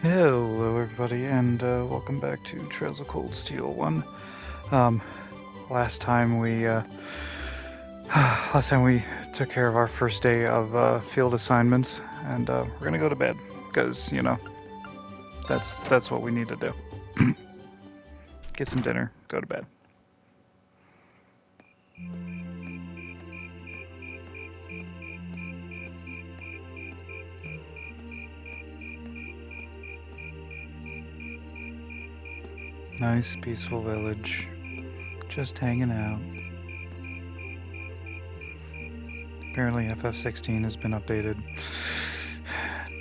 Hello, everybody, and welcome back to Trails of Cold Steel 1. Um, last time we took care of our first day of field assignments, and we're gonna go to bed because that's what we need to do. Get some dinner, go to bed. Nice, peaceful village. Just hanging out. Apparently FF16 has been updated.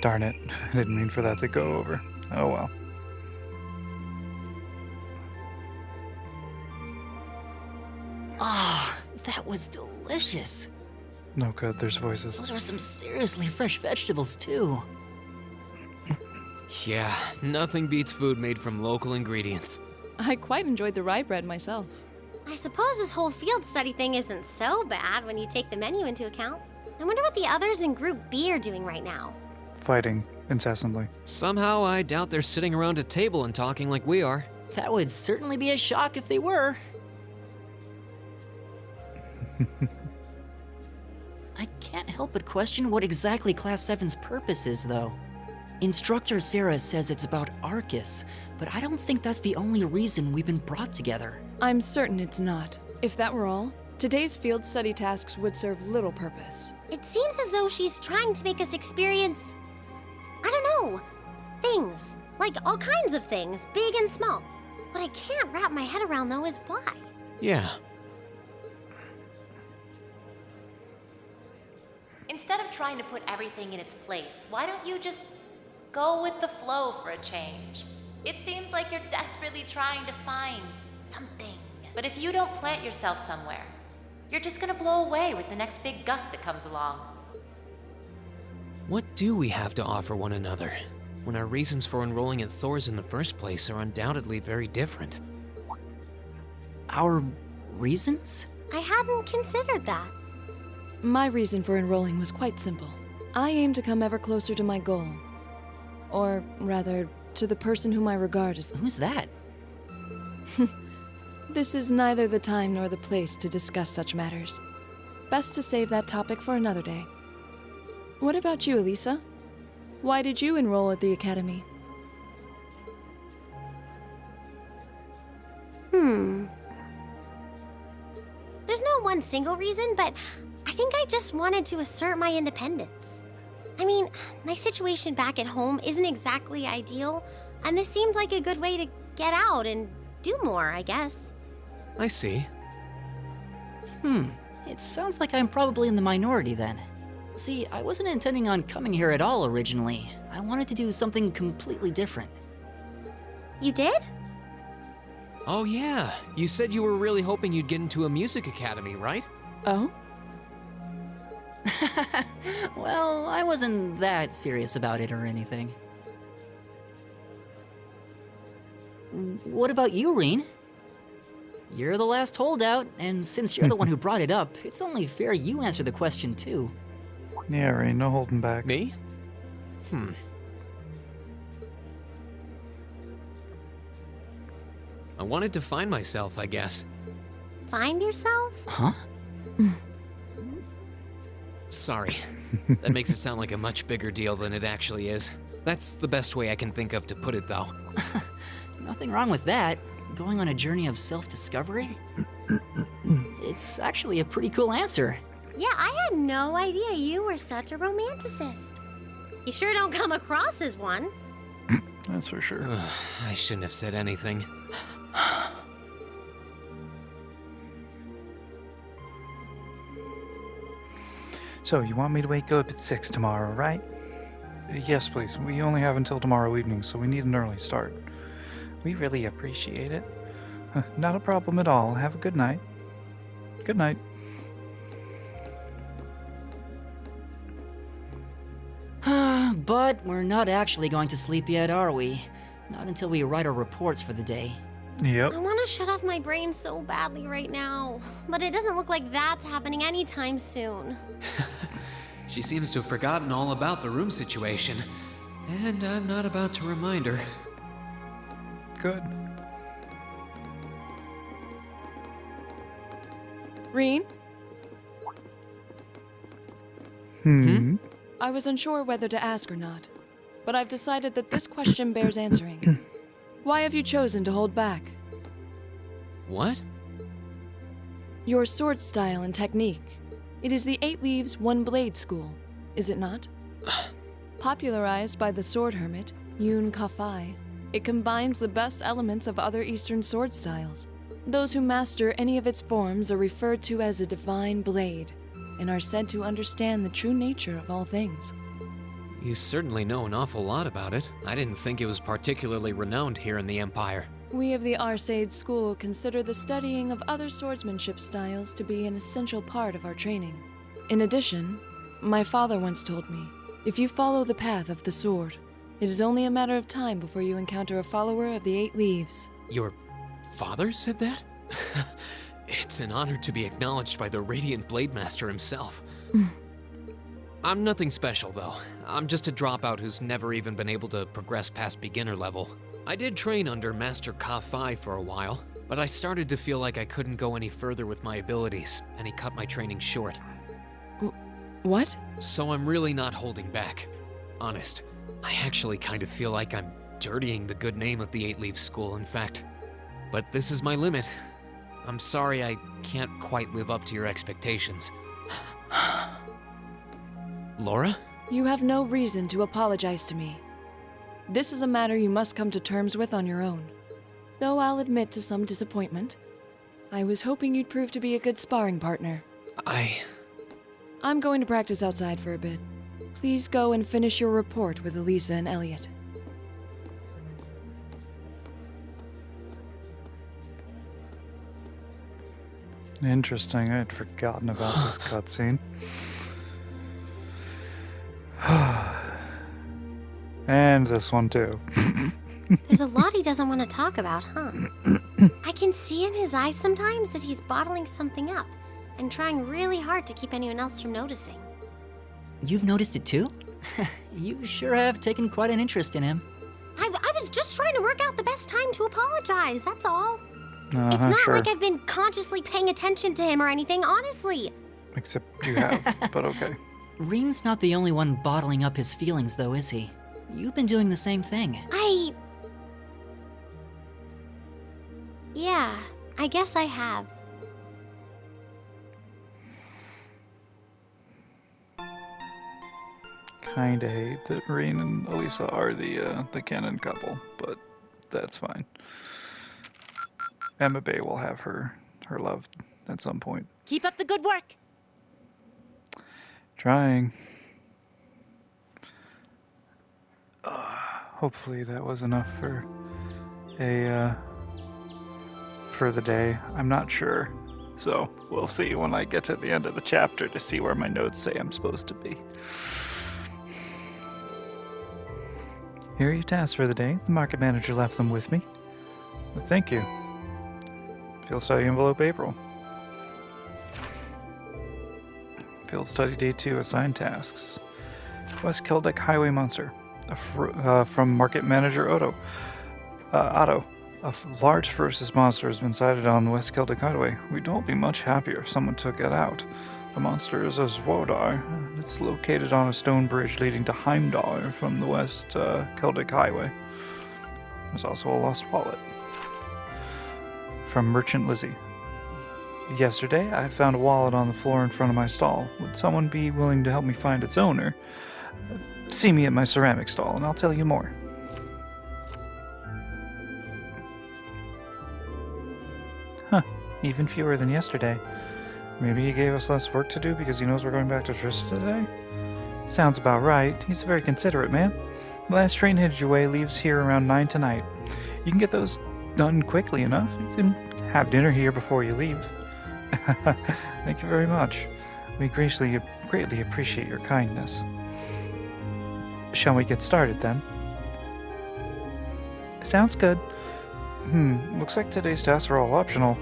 Darn it, I didn't mean for that to go over. Oh well. Ah, that was delicious. No good, there's voices. Those were some seriously fresh vegetables, too. Yeah, nothing beats food made from local ingredients. I quite enjoyed the rye bread myself. I suppose this whole field study thing isn't so bad when you take the menu into account. I wonder what the others in Group B are doing right now. Fighting incessantly. Somehow, I doubt they're sitting around a table and talking like we are. That would certainly be a shock if they were. I can't help but question what exactly Class 7's purpose is, though. Instructor Sarah says it's about Arcus, but I don't think that's the only reason we've been brought together. I'm certain it's not. If that were all, today's field study tasks would serve little purpose. It seems as though she's trying to make us experience, I don't know, things. Like all kinds of things, big and small. What I can't wrap my head around, though, is why. Yeah. Instead of trying to put everything in its place, why don't you just go with the flow for a change? It seems like you're desperately trying to find something. But if you don't plant yourself somewhere, you're just gonna blow away with the next big gust that comes along. What do we have to offer one another, when our reasons for enrolling at Thor's in the first place are undoubtedly very different? Our reasons? I hadn't considered that. My reason for enrolling was quite simple. I aim to come ever closer to my goal. Or rather, to the person whom I regard as... Who's that? This is neither the time nor the place to discuss such matters. Best to save that topic for another day. What about you, Elisa? Why did you enroll at the academy? There's no one single reason, but I think I just wanted to assert my independence. I mean, my situation back at home isn't exactly ideal, and this seemed like a good way to get out and do more, I guess. I see. It sounds like I'm probably in the minority then. See, I wasn't intending on coming here at all originally. I wanted to do something completely different. You did? Oh yeah, you said you were really hoping you'd get into a music academy, right? Oh? Well, I wasn't that serious about it or anything. What about you, Reen? You're the last holdout, and since you're the one who brought it up, it's only fair you answer the question too. Yeah, Ray, no holding back. Me? I wanted to find myself, I guess. Find yourself? Huh? Sorry. That makes it sound like a much bigger deal than it actually is. That's the best way I can think of to put it, though. Nothing wrong with that. Going on a journey of self-discovery? It's actually a pretty cool answer. Yeah, I had no idea you were such a romanticist. You sure don't come across as one. That's for sure. I shouldn't have said anything. So, you want me to wake up at 6 tomorrow, right? Yes, please. We only have until tomorrow evening, so we need an early start. We really appreciate it. Not a problem at all. Have a good night. Good night. But we're not actually going to sleep yet, are we? Not until we write our reports for the day. Yep. I want to shut off my brain so badly right now, but it doesn't look like that's happening anytime soon. She seems to have forgotten all about the room situation. And I'm not about to remind her. Good. Reen? I was unsure whether to ask or not, but I've decided that this question bears answering. Why have you chosen to hold back? What? Your sword style and technique. It is the 8 Leaves, 1 Blade school, is it not? Popularized by the sword hermit, Yun Ka-Fai, it combines the best elements of other Eastern sword styles. Those who master any of its forms are referred to as a divine blade, and are said to understand the true nature of all things. You certainly know an awful lot about it. I didn't think it was particularly renowned here in the Empire. We of the Arcade School consider the studying of other swordsmanship styles to be an essential part of our training. In addition, my father once told me, if you follow the path of the sword, it is only a matter of time before you encounter a follower of the 8 Leaves. Your father said that? It's an honor to be acknowledged by the Radiant Blade Master himself. I'm nothing special, though. I'm just a dropout who's never even been able to progress past beginner level. I did train under Master Ka-Fai for a while, but I started to feel like I couldn't go any further with my abilities, and he cut my training short. What? So I'm really not holding back. Honest, I actually kind of feel like I'm dirtying the good name of the 8 Leaves School, in fact. But this is my limit. I'm sorry I can't quite live up to your expectations. Laura? You have no reason to apologize to me. This is a matter you must come to terms with on your own. Though I'll admit to some disappointment. I was hoping you'd prove to be a good sparring partner. I'm going to practice outside for a bit. Please go and finish your report with Elisa and Elliot. Interesting, I had forgotten about this cutscene. And this one too. There's a lot he doesn't want to talk about, huh? I can see in his eyes sometimes that he's bottling something up and trying really hard to keep anyone else from noticing. You've noticed it too? You sure have taken quite an interest in him. I was just trying to work out the best time to apologize, that's all. It's not Sure. like I've been consciously paying attention to him or anything, honestly. Except you have, but okay. Reen's not the only one bottling up his feelings, though, is he? You've been doing the same thing. Yeah, I guess I have. Kinda hate that Reen and Elisa are the canon couple, but that's fine. Emma Bay will have her love at some point. Keep up the good work. Trying. Hopefully that was enough for the day. I'm not sure. So we'll see when I get to the end of the chapter to see where my notes say I'm supposed to be. Here are your tasks for the day. The market manager left them with me. Well, thank you. Field study envelope April. Field study day 2 assigned tasks. West Celdic Highway Monster. From market manager Otto. A large ferocious monster has been sighted on the West Celdic Highway. We'd all be much happier if someone took it out. The monster is a Zwodar. It's located on a stone bridge leading to Heimdall from the West Celdic Highway. There's also a lost wallet. From Merchant Lizzie. Yesterday, I found a wallet on the floor in front of my stall. Would someone be willing to help me find its owner? See me at my ceramic stall, and I'll tell you more. Huh. Even fewer than yesterday. Maybe he gave us less work to do because he knows we're going back to Trista today? Sounds about right. He's a very considerate man. The last train headed your way leaves here around 9 tonight. You can get those done quickly enough. You can have dinner here before you leave. Thank you very much. We greatly appreciate your kindness. Shall we get started then? Sounds good. Looks like today's tasks are all optional.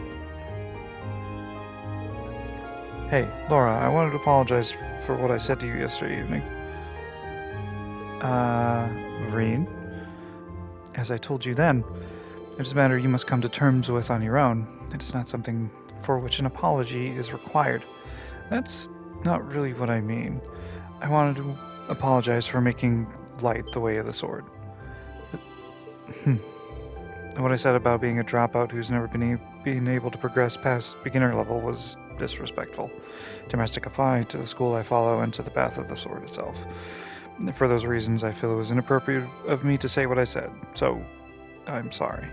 Hey, Laura, I wanted to apologize for what I said to you yesterday evening. Reen, as I told you then, it is a matter you must come to terms with on your own. It is not something for which an apology is required. That's not really what I mean. I wanted to apologize for making light the way of the sword. What I said about being a dropout who's never been able to progress past beginner level was disrespectful. Domestic affy to the school I follow and to the path of the sword itself. For those reasons, I feel it was inappropriate of me to say what I said, so I'm sorry.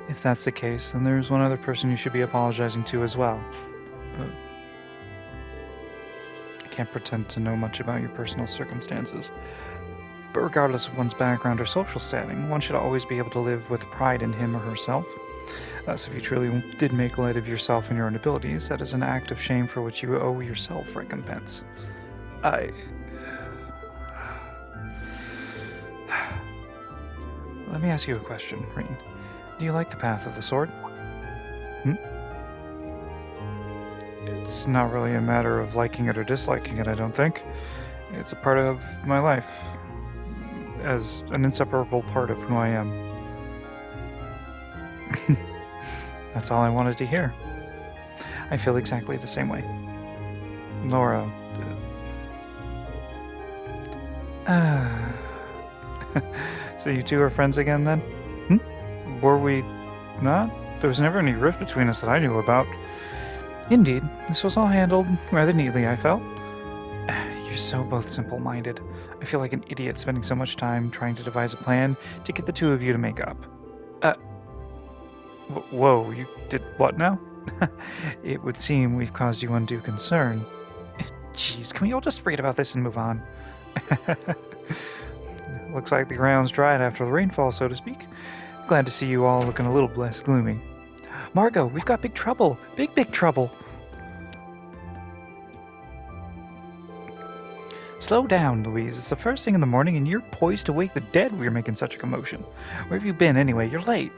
If that's the case, then there's one other person you should be apologizing to as well. I can't pretend to know much about your personal circumstances, but regardless of one's background or social standing, one should always be able to live with pride in him or herself. Thus, if you truly did make light of yourself and your own abilities, that is an act of shame for which you owe yourself recompense. Let me ask you a question, Reen. Do you like the path of the sword? It's not really a matter of liking it or disliking it, I don't think. It's a part of my life, as an inseparable part of who I am. That's all I wanted to hear. I feel exactly the same way. Laura... So you two are friends again, then? Were we not? There was never any rift between us that I knew about. Indeed, this was all handled rather neatly, I felt. You're so both simple-minded. I feel like an idiot spending so much time trying to devise a plan to get the two of you to make up. Whoa, you did what now? It would seem we've caused you undue concern. Jeez, can we all just forget about this and move on? Looks like the ground's dried after the rainfall, so to speak. Glad to see you all looking a little less gloomy. Margot, we've got big trouble. Big trouble. Slow down, Louise. It's the first thing in the morning and you're poised to wake the dead we're making such a commotion. Where have you been anyway? You're late.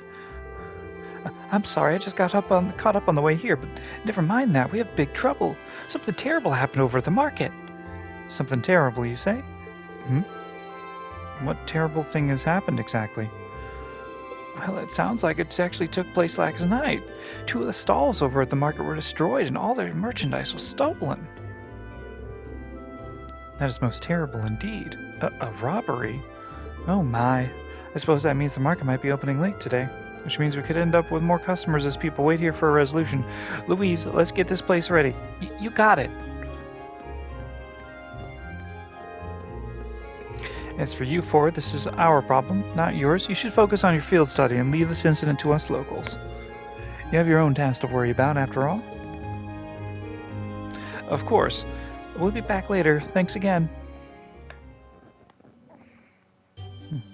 I'm sorry, I just caught up on the way here, but never mind that. We have big trouble. Something terrible happened over at the market. Something terrible, you say? What terrible thing has happened exactly? Well, it sounds like it actually took place last night. 2 of the stalls over at the market were destroyed and all their merchandise was stolen. That is most terrible indeed. A robbery? Oh my. I suppose that means the market might be opening late today, which means we could end up with more customers as people wait here for a resolution. Louise, let's get this place ready. You got it. As for you four, this is our problem, not yours. You should focus on your field study and leave this incident to us locals. You have your own tasks to worry about, after all. Of course. We'll be back later. Thanks again.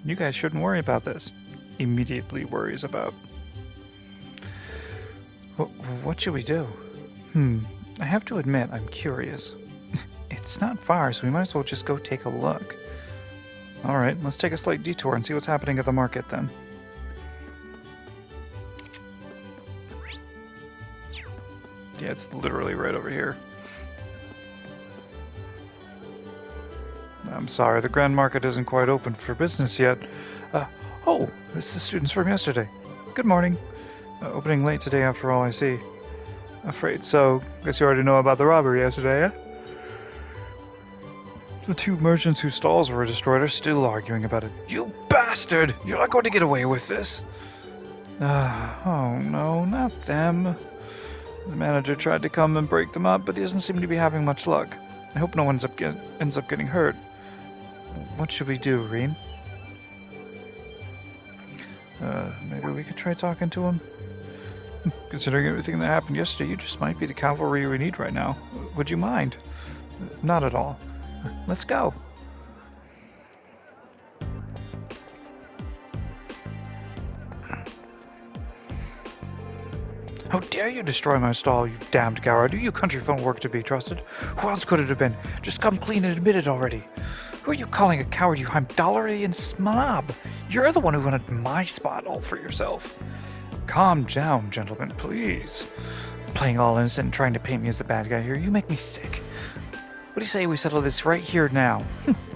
You guys shouldn't worry about this. Immediately worries about. What should we do? I have to admit, I'm curious. It's not far, so we might as well just go take a look. Alright, let's take a slight detour and see what's happening at the market then. Yeah, it's literally right over here. I'm sorry, the Grand Market isn't quite open for business yet. Oh, it's the students from yesterday. Good morning. Opening late today after all I see. Afraid so. Guess you already know about the robbery yesterday, eh? The 2 merchants whose stalls were destroyed are still arguing about it. You bastard! You're not going to get away with this! Oh no, not them. The manager tried to come and break them up, but he doesn't seem to be having much luck. I hope no one ends up getting hurt. What should we do, Reen? Maybe we could try talking to him? Considering everything that happened yesterday, you just might be the cavalry we need right now. Would you mind? Not at all. Let's go. How dare you destroy my stall, you damned coward. Do you country folk work to be trusted? Who else could it have been? Just come clean and admit it already. Who are you calling a coward, you Heimdallerian snob? You're the one who wanted my spot all for yourself. Calm down, gentlemen, please. Playing all innocent and trying to paint me as the bad guy here, you make me sick. What do you say we settle this right here now?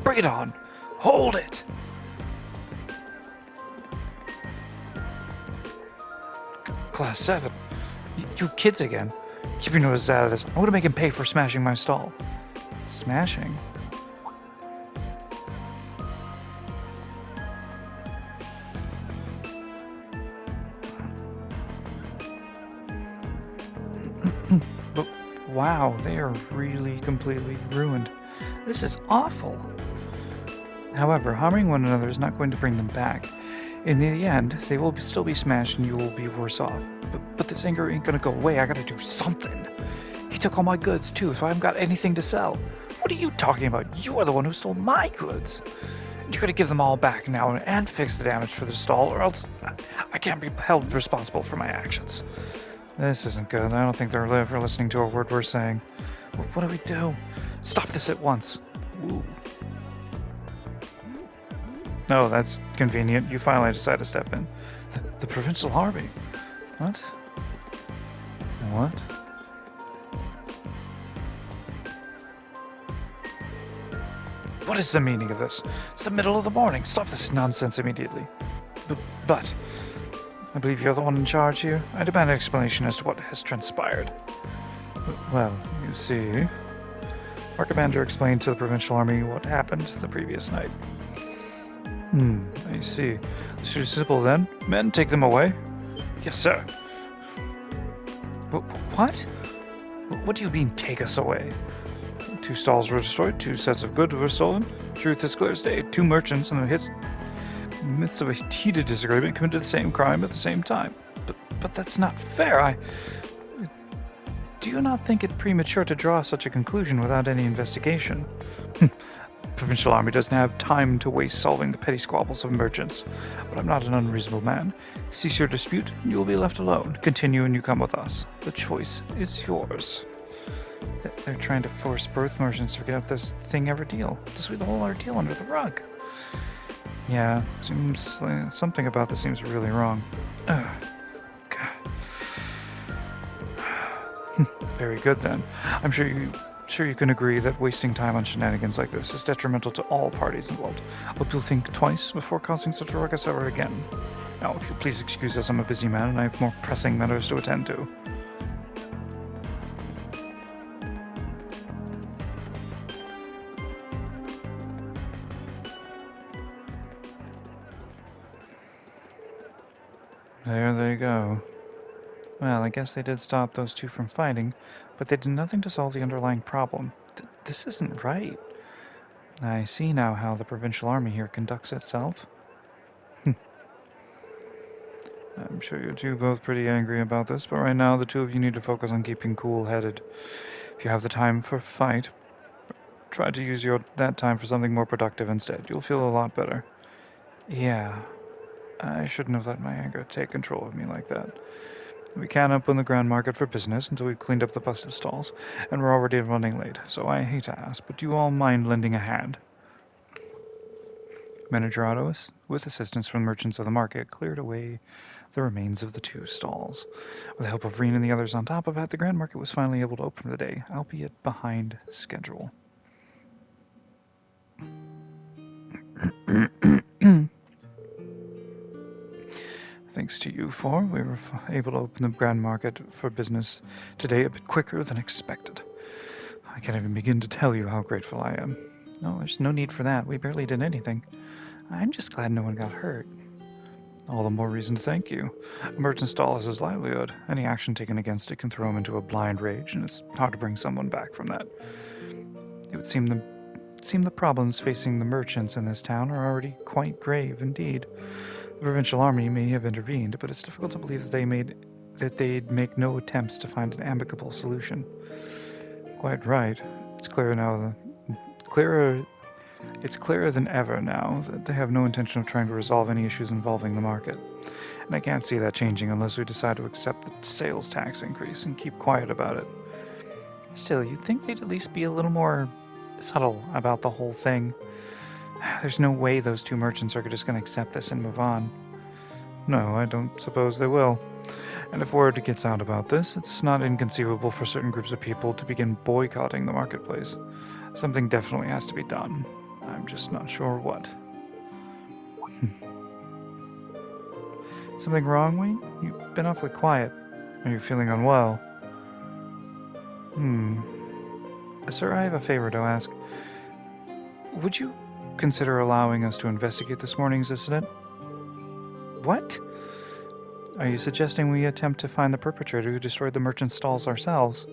Bring it on! Hold it! Class 7. You kids again. Keep your noses out of this. I'm gonna make him pay for smashing my stall. Smashing? But wow, they are really completely ruined. This is awful. However, harming one another is not going to bring them back. In the end, they will still be smashed and you will be worse off. But this anger ain't gonna go away. I gotta do something. He took all my goods too, so I haven't got anything to sell. What are you talking about? You are the one who stole my goods. You gotta give them all back now and fix the damage for the stall, or else I can't be held responsible for my actions. This isn't good. I don't think they're ever listening to a word we're saying. What do we do? Stop this at once. Ooh. Oh, that's convenient. You finally decide to step in. The provincial army? What? What? What is the meaning of this? It's the middle of the morning. Stop this nonsense immediately. But I believe you're the one in charge here. I demand an explanation as to what has transpired. Well, you see, our commander explained to the provincial army what happened the previous night. I see. It's too simple then. Men, take them away. Yes, sir. What? What do you mean, take us away? 2 stalls were destroyed, 2 sets of goods were stolen. Truth is clear as day. 2 merchants in the midst of a heated disagreement committed the same crime at the same time. But that's not fair. Do you not think it premature to draw such a conclusion without any investigation? Provincial army doesn't have time to waste solving the petty squabbles of merchants. But I'm not an unreasonable man. Cease your dispute, and you will be left alone. Continue and you come with us. The choice is yours. They're trying to force both merchants to get this thing ever deal. To sweep the whole ordeal under the rug. Yeah, seems something about this seems really wrong. God. Very good then. I'm sure you can agree that wasting time on shenanigans like this is detrimental to all parties involved. Hope you'll think twice before causing such a ruckus ever again. Now, if you'll please excuse us, I'm a busy man and I have more pressing matters to attend to. There they go. Well, I guess they did stop those 2 from fighting, but they did nothing to solve the underlying problem. This isn't right. I see now how the provincial army here conducts itself. I'm sure you're 2 both pretty angry about this, but right now the 2 of you need to focus on keeping cool-headed. If you have the time for a fight, try to use that time for something more productive instead. You'll feel a lot better. Yeah, I shouldn't have let my anger take control of me like that. We can't open the Grand Market for business until we've cleaned up the busted stalls, and we're already running late, so I hate to ask, but do you all mind lending a hand? Manager Otto, with assistance from the merchants of the market, cleared away the remains of the 2 stalls. With the help of Reen and the others on top of it, the Grand Market was finally able to open for the day, albeit behind schedule. Thanks to you 4, we were able to open the Grand Market for business today a bit quicker than expected. I can't even begin to tell you how grateful I am. No, there's no need for that. We barely did anything. I'm just glad no one got hurt. All the more reason to thank you. A merchant stall is his livelihood. Any action taken against it can throw him into a blind rage, and it's hard to bring someone back from that. It would seem the problems facing the merchants in this town are already quite grave indeed. The provincial army may have intervened, but it's difficult to believe that they'd make no attempts to find an amicable solution. Quite right. It's clearer than ever now that they have no intention of trying to resolve any issues involving the market. And I can't see that changing unless we decide to accept the sales tax increase and keep quiet about it. Still, you'd think they'd at least be a little more subtle about the whole thing. There's no way those 2 merchants are just going to accept this and move on. No, I don't suppose they will. And if word gets out about this, it's not inconceivable for certain groups of people to begin boycotting the marketplace. Something definitely has to be done. I'm just not sure what. Something wrong, Wayne? You've been awfully quiet. Are you feeling unwell? Sir, I have a favor to ask. Would you consider allowing us to investigate this morning's incident? What? Are you suggesting we attempt to find the perpetrator who destroyed the merchant stalls ourselves?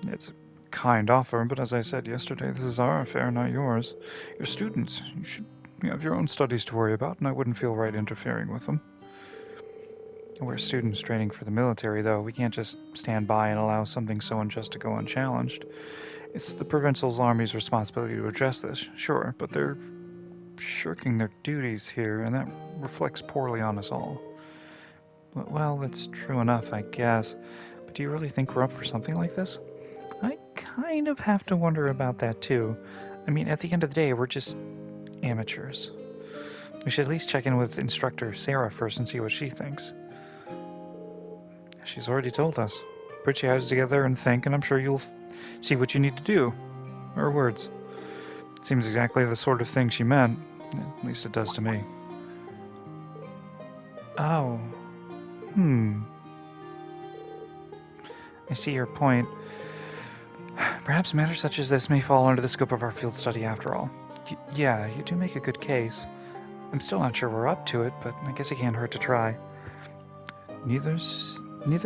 It's a kind offer, but as I said yesterday, this is our affair, not yours. You're students. You have your own studies to worry about, and I wouldn't feel right interfering with them. We're students training for the military, though. We can't just stand by and allow something so unjust to go unchallenged. It's the Provincial Army's responsibility to address this, sure, but they're shirking their duties here, and that reflects poorly on us all. Well, that's true enough, I guess. But do you really think we're up for something like this? I kind of have to wonder about that, too. I mean, at the end of the day, we're just amateurs. We should at least check in with instructor Sarah first and see what she thinks. She's already told us. Put your heads together and think, and I'm sure you'll see what you need to do. Her words. Seems exactly the sort of thing she meant. At least it does to me. Oh. I see your point. Perhaps matters such as this may fall under the scope of our field study after all. Yeah, you do make a good case. I'm still not sure we're up to it, but I guess it can't hurt to try. Neither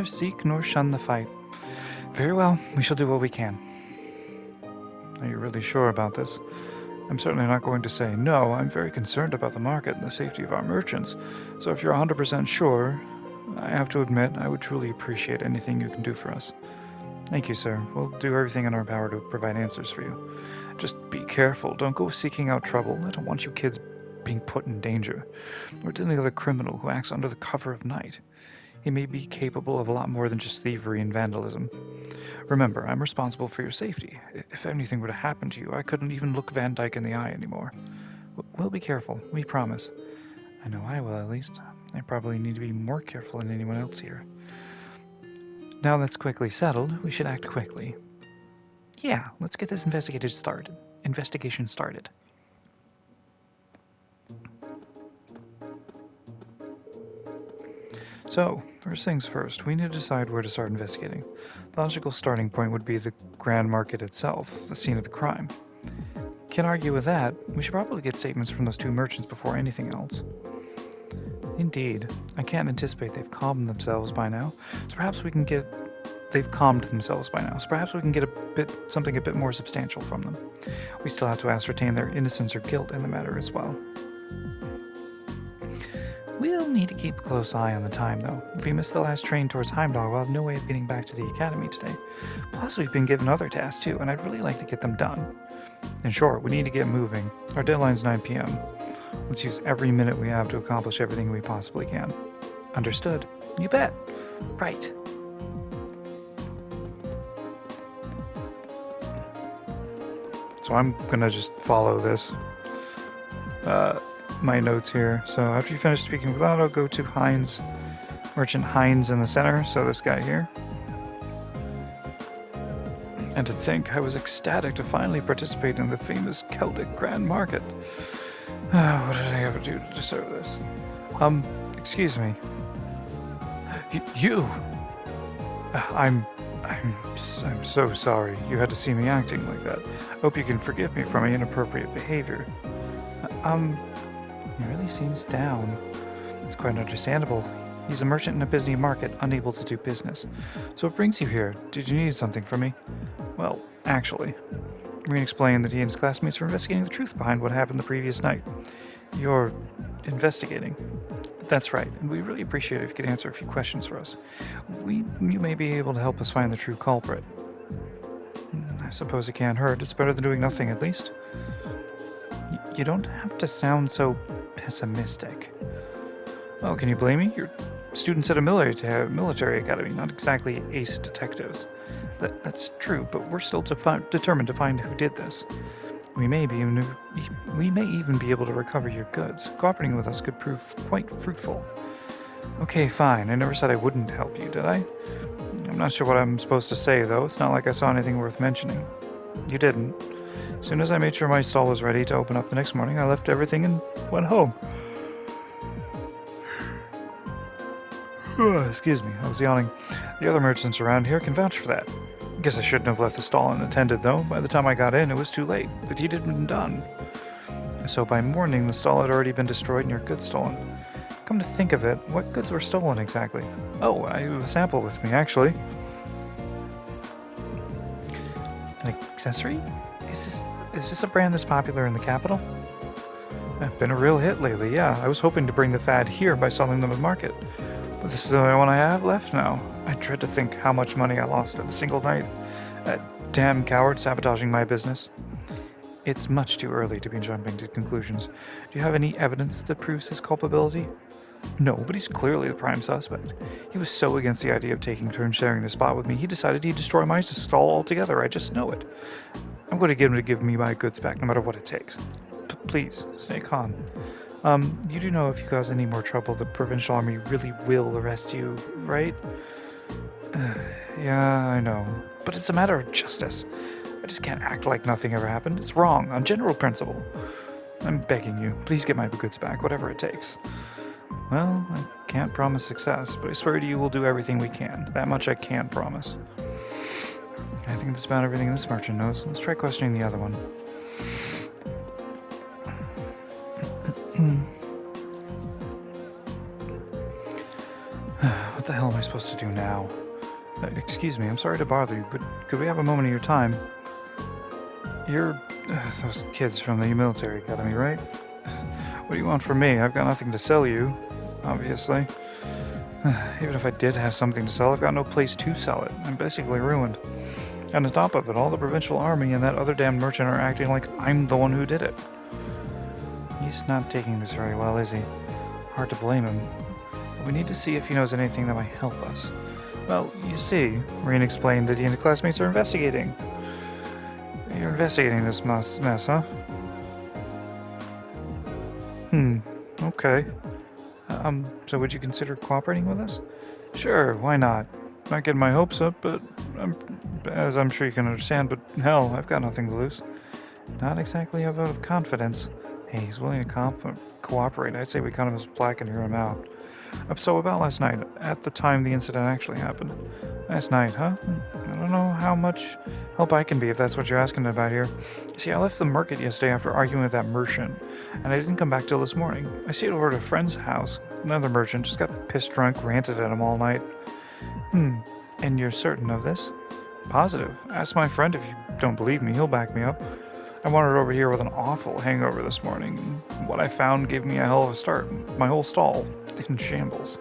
seek nor shun the fight. Very well, we shall do what we can. Are you really sure about this? I'm certainly not going to say no. I'm very concerned about the market and the safety of our merchants. So if you're 100% sure, I have to admit, I would truly appreciate anything you can do for us. Thank you, sir. We'll do everything in our power to provide answers for you. Just be careful. Don't go seeking out trouble. I don't want you kids being put in danger. We're dealing with a criminal who acts under the cover of night. He may be capable of a lot more than just thievery and vandalism. Remember, I'm responsible for your safety. If anything were to happen to you, I couldn't even look Van Dyke in the eye anymore. We'll be careful. We promise. I know I will, at least. I probably need to be more careful than anyone else here. Now that's quickly settled, we should act quickly. Yeah, let's get this investigation started. So, first things first, we need to decide where to start investigating. The logical starting point would be the Grand Market itself, the scene of the crime. Can't argue with that. We should probably get statements from those two merchants before anything else. Indeed. I can't anticipate they've calmed themselves by now, so perhaps we can get something a bit more substantial from them. We still have to ascertain their innocence or guilt in the matter as well. We'll need to keep a close eye on the time, though. If we miss the last train towards Heimdall, we'll have no way of getting back to the academy today. Plus, we've been given other tasks, too, and I'd really like to get them done. In short, we need to get moving. Our deadline's 9 p.m. Let's use every minute we have to accomplish everything we possibly can. Understood. You bet. Right. So I'm gonna just follow this. My notes here. So after you finish speaking with Otto, go to Heinz, Merchant Heinz in the center. So this guy here. And to think, I was ecstatic to finally participate in the famous Celdic Grand Market. What did I ever do to deserve this? Excuse me. You! I'm so sorry you had to see me acting like that. Hope you can forgive me for my inappropriate behavior. He really seems down. It's quite understandable. He's a merchant in a busy market, unable to do business. So what brings you here? Did you need something from me? Well, actually, Rean explained that he and his classmates were investigating the truth behind what happened the previous night. You're investigating. That's right, and we really appreciate it if you could answer a few questions for us. You may be able to help us find the true culprit. I suppose it can't hurt. It's better than doing nothing, at least. You don't have to sound so pessimistic. Oh, can you blame me? You're students at a military academy, not exactly ace detectives. That's true, but we're still determined to find who did this. We may even be able to recover your goods. Cooperating with us could prove quite fruitful. Okay, fine. I never said I wouldn't help you, did I? I'm not sure what I'm supposed to say, though. It's not like I saw anything worth mentioning. You didn't. As soon as I made sure my stall was ready to open up the next morning, I left everything and went home. Excuse me, I was yawning. The other merchants around here can vouch for that. Guess I shouldn't have left the stall unattended, though. By the time I got in, it was too late. The deed had been done. So by morning, the stall had already been destroyed and your goods stolen. Come to think of it, what goods were stolen exactly? Oh, I have a sample with me, actually. An accessory? Is this a brand that's popular in the capital? Been a real hit lately, yeah. I was hoping to bring the fad here by selling them at market. But this is the only one I have left now. I dread to think how much money I lost in a single night. That damn coward sabotaging my business. It's much too early to be jumping to conclusions. Do you have any evidence that proves his culpability? No, but he's clearly the prime suspect. He was so against the idea of taking turns sharing the spot with me, he decided he'd destroy my stall altogether. I just know it. I'm going to get him to give me my goods back, no matter what it takes. Please, stay calm. You do know if you cause any more trouble, the Provincial Army really will arrest you, right? Yeah, I know. But it's a matter of justice. I just can't act like nothing ever happened. It's wrong, on general principle. I'm begging you, please get my goods back, whatever it takes. Well, I can't promise success, but I swear to you we'll do everything we can. That much I can promise. I think that's about everything this merchant knows. Let's try questioning the other one. What the hell am I supposed to do now? Excuse me, I'm sorry to bother you, but could we have a moment of your time? You're those kids from the military academy, right? What do you want from me? I've got nothing to sell you, obviously. Even if I did have something to sell, I've got no place to sell it. I'm basically ruined. And on top of it, all the Provincial Army and that other damn merchant are acting like I'm the one who did it. He's not taking this very well, is he? Hard to blame him. But we need to see if he knows anything that might help us. Well, you see, Reen explained that he and his classmates are investigating. You're investigating this mess, huh? Okay. So would you consider cooperating with us? Sure, why not? Not getting my hopes up, but as I'm sure you can understand, but hell, I've got nothing to lose. Not exactly a vote of confidence. Hey, he's willing to cooperate. I'd say we cut him his plaque and hear him out. So about last night, at the time the incident actually happened. Last night, huh? I don't know how much help I can be if that's what you're asking about here. You see, I left the market yesterday after arguing with that merchant, and I didn't come back till this morning. I stayed over at a friend's house. Another merchant just got pissed drunk, ranted at him all night. And you're certain of this? Positive. Ask my friend if you don't believe me, he'll back me up. I wandered over here with an awful hangover this morning. What I found gave me a hell of a start. My whole stall in shambles.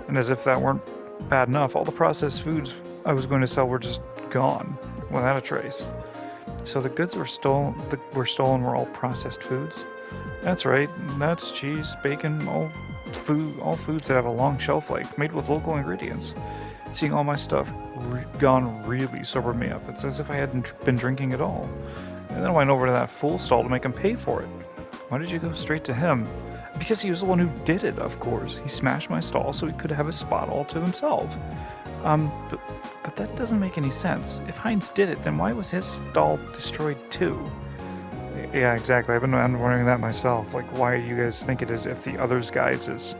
And as if that weren't bad enough, all the processed foods I was going to sell were just gone, without a trace. So the goods were stolen were all processed foods? That's right, nuts, cheese, bacon, all foods that have a long shelf life, made with local ingredients. Seeing all my stuff gone really sobered me up. It's as if I hadn't been drinking at all. And then I went over to that fool stall to make him pay for it. Why did you go straight to him? Because he was the one who did it, of course. He smashed my stall so he could have his spot all to himself. But that doesn't make any sense. If Heinz did it, then why was his stall destroyed too? Yeah, exactly. I've been wondering that myself. Like, why you guys think it is if the other guy's is...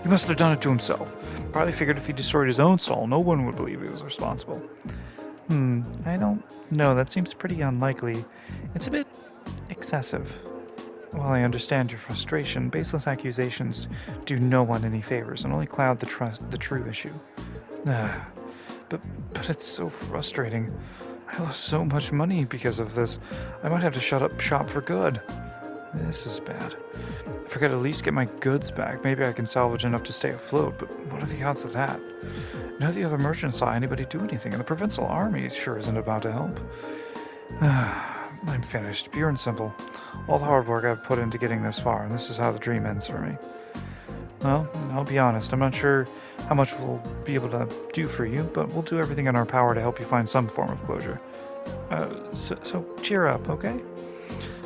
He must have done it to himself. Probably figured if he destroyed his own stall, no one would believe he was responsible. I don't know. That seems pretty unlikely. It's a bit excessive. While I understand your frustration, baseless accusations do no one any favors and only cloud the true issue. But it's so frustrating. I lost so much money because of this. I might have to shut up shop for good. This is bad. If I could at least get my goods back, maybe I can salvage enough to stay afloat, but what are the odds of that? None of the other merchants saw anybody do anything, and the Provincial Army sure isn't about to help. I'm finished, pure and simple. All the hard work I've put into getting this far, and this is how the dream ends for me. Well, I'll be honest, I'm not sure how much we'll be able to do for you, but we'll do everything in our power to help you find some form of closure. So cheer up, okay?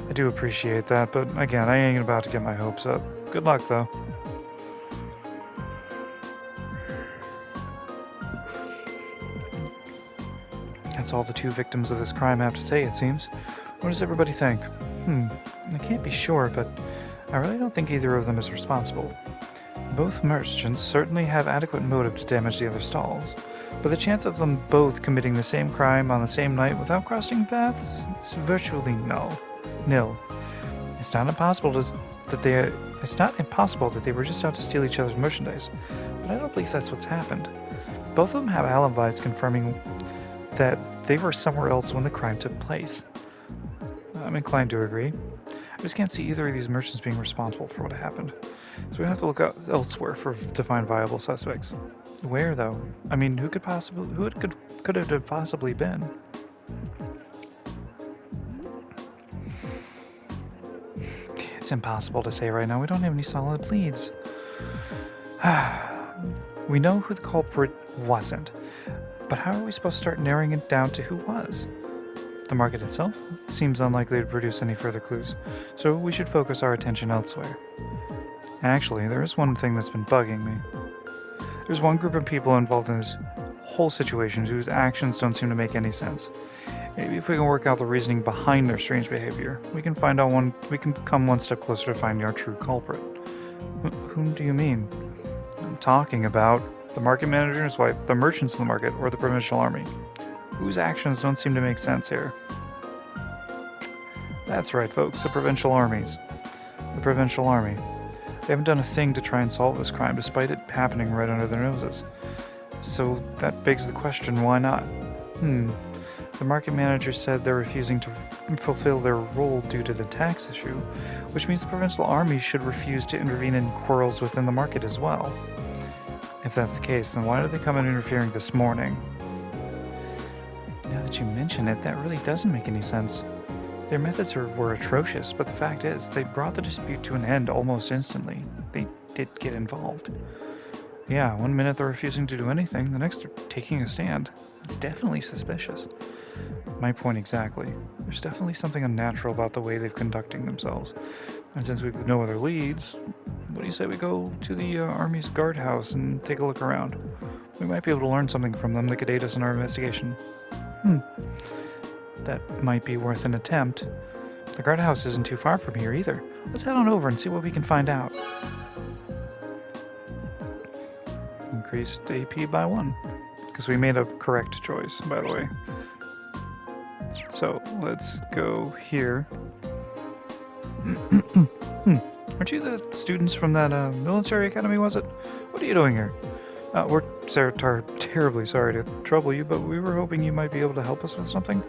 I do appreciate that, but again, I ain't about to get my hopes up. Good luck, though. That's all the two victims of this crime have to say, it seems. What does everybody think? I can't be sure, but I really don't think either of them is responsible. Both merchants certainly have adequate motive to damage the other stalls, but the chance of them both committing the same crime on the same night without crossing paths is virtually nil. It's not impossible that they were just out to steal each other's merchandise, but I don't believe that's what's happened. Both of them have alibis confirming that they were somewhere else when the crime took place. I'm inclined to agree. I just can't see either of these merchants being responsible for what happened. So we have to look elsewhere to find viable suspects. Where, though? I mean, who could it have possibly been? It's impossible to say right now. We don't have any solid leads. We know who the culprit wasn't, but how are we supposed to start narrowing it down to who was? The market itself seems unlikely to produce any further clues, so we should focus our attention elsewhere. Actually, there is one thing that's been bugging me. There's one group of people involved in this whole situation whose actions don't seem to make any sense. Maybe if we can work out the reasoning behind their strange behavior, we can come one step closer to finding our true culprit. Whom do you mean? I'm talking about the market manager's wife, the merchants in the market, or the provincial army. Whose actions don't seem to make sense here? That's right, folks, the provincial armies. The provincial army. They haven't done a thing to try and solve this crime, despite it happening right under their noses. So that begs the question, why not? The market manager said they're refusing to fulfill their role due to the tax issue, which means the provincial army should refuse to intervene in quarrels within the market as well. If that's the case, then why did they come in interfering this morning? Now that you mention it, that really doesn't make any sense. Their methods were atrocious, but the fact is, they brought the dispute to an end almost instantly. They did get involved. Yeah, one minute they're refusing to do anything, the next they're taking a stand. It's definitely suspicious. My point exactly. There's definitely something unnatural about the way they're conducting themselves. And since we've no other leads, what do you say we go to the Army's guardhouse and take a look around? We might be able to learn something from them that could aid us in our investigation. That might be worth an attempt. The guardhouse isn't too far from here either. Let's head on over and see what we can find out. Increased AP by 1. Because we made a correct choice, by the way. So, let's go here. Aren't you the students from that military academy, was it? What are you doing here? We're terribly sorry to trouble you, but we were hoping you might be able to help us with something.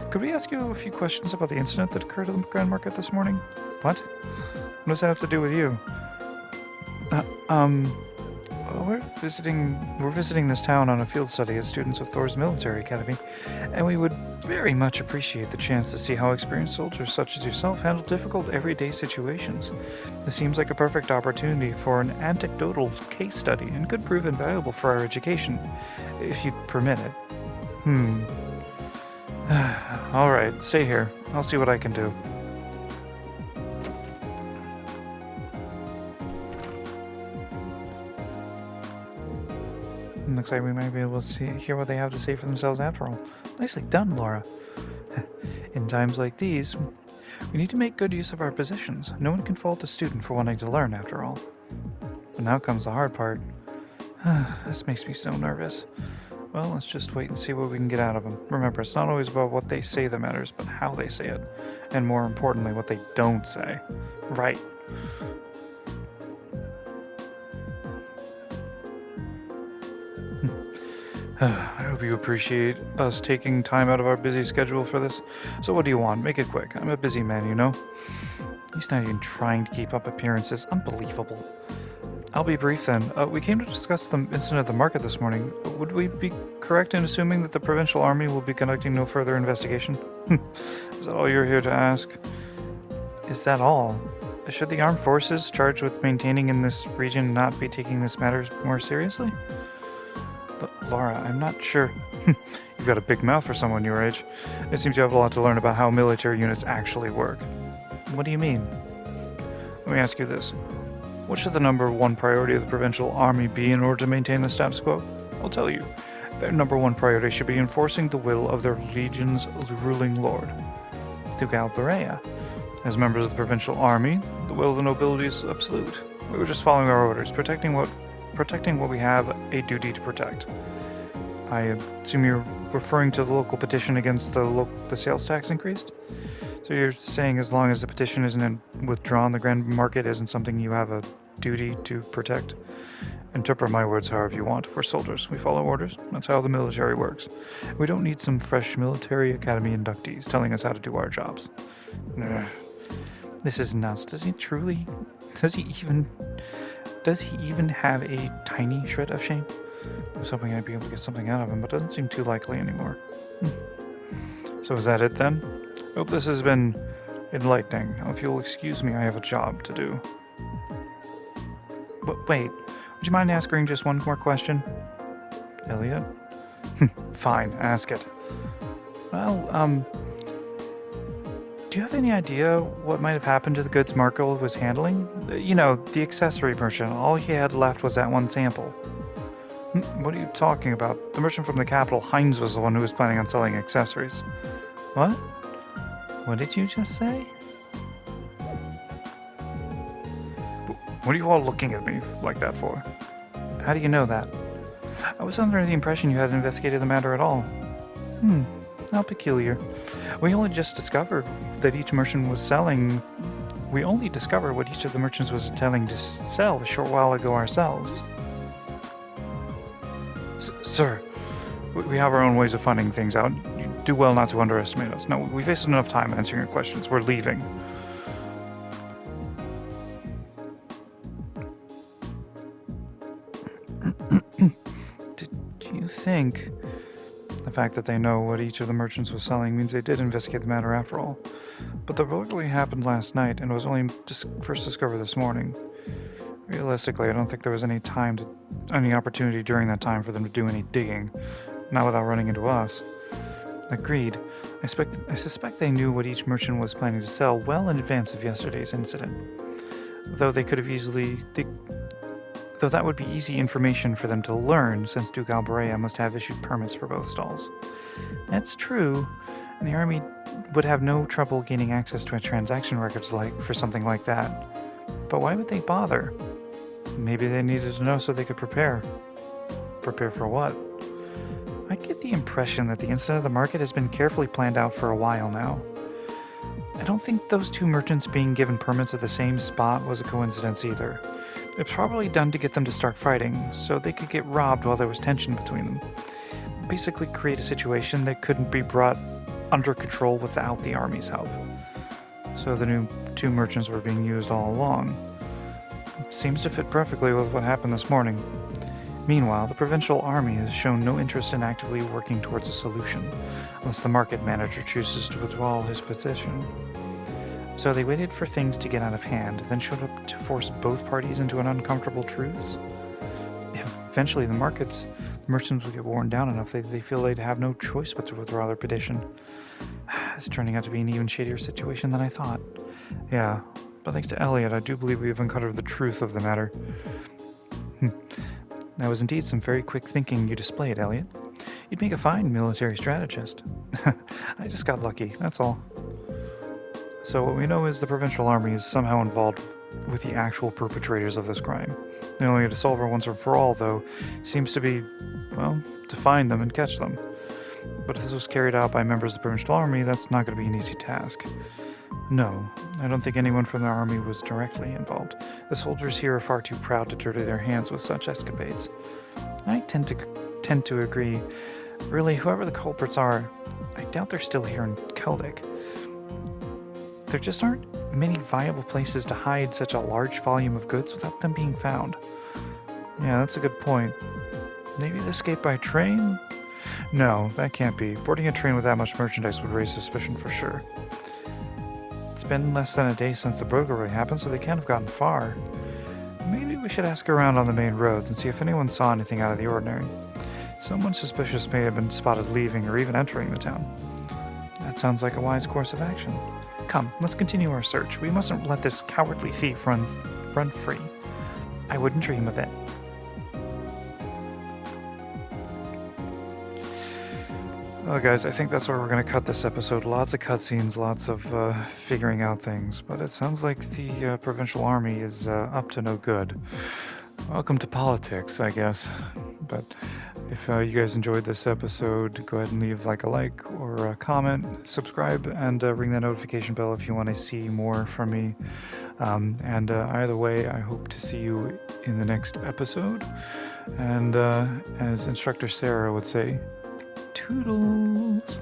Could we ask you a few questions about the incident that occurred at the Grand Market this morning? What? What does that have to do with you? We're visiting this town on a field study as students of Thor's military academy, and we would very much appreciate the chance to see how experienced soldiers such as yourself handle difficult everyday situations. This seems like a perfect opportunity for an anecdotal case study and could prove invaluable for our education, if you'd permit it. Alright, stay here. I'll see what I can do. Looks like we might be able to hear what they have to say for themselves after all. Nicely done, Laura. In times like these, we need to make good use of our positions. No one can fault a student for wanting to learn, after all. But now comes the hard part. This makes me so nervous. Well, let's just wait and see what we can get out of them. Remember, it's not always about what they say that matters, but how they say it. And more importantly, what they don't say. Right. I hope you appreciate us taking time out of our busy schedule for this. So what do you want? Make it quick. I'm a busy man, you know? He's not even trying to keep up appearances. Unbelievable. I'll be brief then. We came to discuss the incident at the market this morning. Would we be correct in assuming that the provincial army will be conducting no further investigation? Is that all you're here to ask? Is that all? Should the armed forces charged with maintaining in this region not be taking this matter more seriously? But Laura, I'm not sure. You've got a big mouth for someone your age. It seems you have a lot to learn about how military units actually work. What do you mean? Let me ask you this. What should the number one priority of the provincial army be in order to maintain the status quo? I'll tell you. Their number one priority should be enforcing the will of their legion's ruling lord. Duke Alberea. As members of the provincial army, the will of the nobility is absolute. We were just following our orders, protecting what we have a duty to protect. I assume you're referring to the local petition against the sales tax increase? So you're saying as long as the petition isn't withdrawn, the grand market isn't something you have a duty to protect? Interpret my words however you want. We're soldiers. We follow orders. That's how the military works. We don't need some fresh military academy inductees telling us how to do our jobs. This is nuts. Does he even have a tiny shred of shame? I was hoping I'd be able to get something out of him, but it doesn't seem too likely anymore. So is that it then? Hope this has been enlightening. Now, if you'll excuse me, I have a job to do. But wait, would you mind asking just one more question? Elliot? Fine, ask it. Well, do you have any idea what might have happened to the goods Marco was handling? You know, the accessory merchant. All he had left was that one sample. What are you talking about? The merchant from the capital, Heinz, was the one who was planning on selling accessories. What? What did you just say? What are you all looking at me like that for? How do you know that? I was under the impression you hadn't investigated the matter at all. How peculiar. We only discovered what each of the merchants was telling to sell a short while ago ourselves. Sir, we have our own ways of finding things out. You do well not to underestimate us. No, we've wasted enough time answering your questions. We're leaving. Do you think the fact that they know what each of the merchants was selling means they did investigate the matter after all? But the burglary happened last night and was only first discovered this morning. Realistically, I don't think there was any opportunity during that time for them to do any digging, not without running into us. Agreed. I suspect they knew what each merchant was planning to sell well in advance of yesterday's incident. Though that would be easy information for them to learn, since Duke Alberea must have issued permits for both stalls. That's true, and the army would have no trouble gaining access to a transaction records for something like that. But why would they bother? Maybe they needed to know so they could prepare. Prepare for what? I get the impression that the incident of the market has been carefully planned out for a while now. I don't think those two merchants being given permits at the same spot was a coincidence either. It was probably done to get them to start fighting, so they could get robbed while there was tension between them. Basically create a situation that couldn't be brought under control without the army's help. So the new two merchants were being used all along. Seems to fit perfectly with what happened this morning. Meanwhile, the provincial army has shown no interest in actively working towards a solution, unless the market manager chooses to withdraw his position. So they waited for things to get out of hand, then showed up to force both parties into an uncomfortable truce? Eventually the merchants will get worn down enough that they feel they'd have no choice but to withdraw their petition. It's turning out to be an even shadier situation than I thought. Yeah, but thanks to Elliot, I do believe we have uncovered the truth of the matter. That was indeed some very quick thinking you displayed, Elliot. You'd make a fine military strategist. I just got lucky, that's all. So what we know is the provincial army is somehow involved with the actual perpetrators of this crime. The only way to solve it once and for all, though, seems to be, well, to find them and catch them. But if this was carried out by members of the provincial army, that's not going to be an easy task. No, I don't think anyone from the army was directly involved. The soldiers here are far too proud to dirty their hands with such escapades. I tend to agree. Really, whoever the culprits are, I doubt they're still here in Celdic. There just aren't many viable places to hide such a large volume of goods without them being found. Yeah, that's a good point. Maybe they escaped by train? No, that can't be. Boarding a train with that much merchandise would raise suspicion for sure. It's been less than a day since the burglary happened, so they can't have gotten far. Maybe we should ask around on the main roads and see if anyone saw anything out of the ordinary. Someone suspicious may have been spotted leaving or even entering the town. That sounds like a wise course of action. Come, let's continue our search. We mustn't let this cowardly thief run free. I wouldn't dream of it. Well, guys, I think that's where we're going to cut this episode. Lots of cutscenes, lots of figuring out things, but it sounds like the Provincial Army is up to no good. Welcome to politics, I guess. But if you guys enjoyed this episode, go ahead and leave a like or a comment, subscribe, and ring that notification bell if you want to see more from me. And either way, I hope to see you in the next episode. And as Instructor Sarah would say, toodles!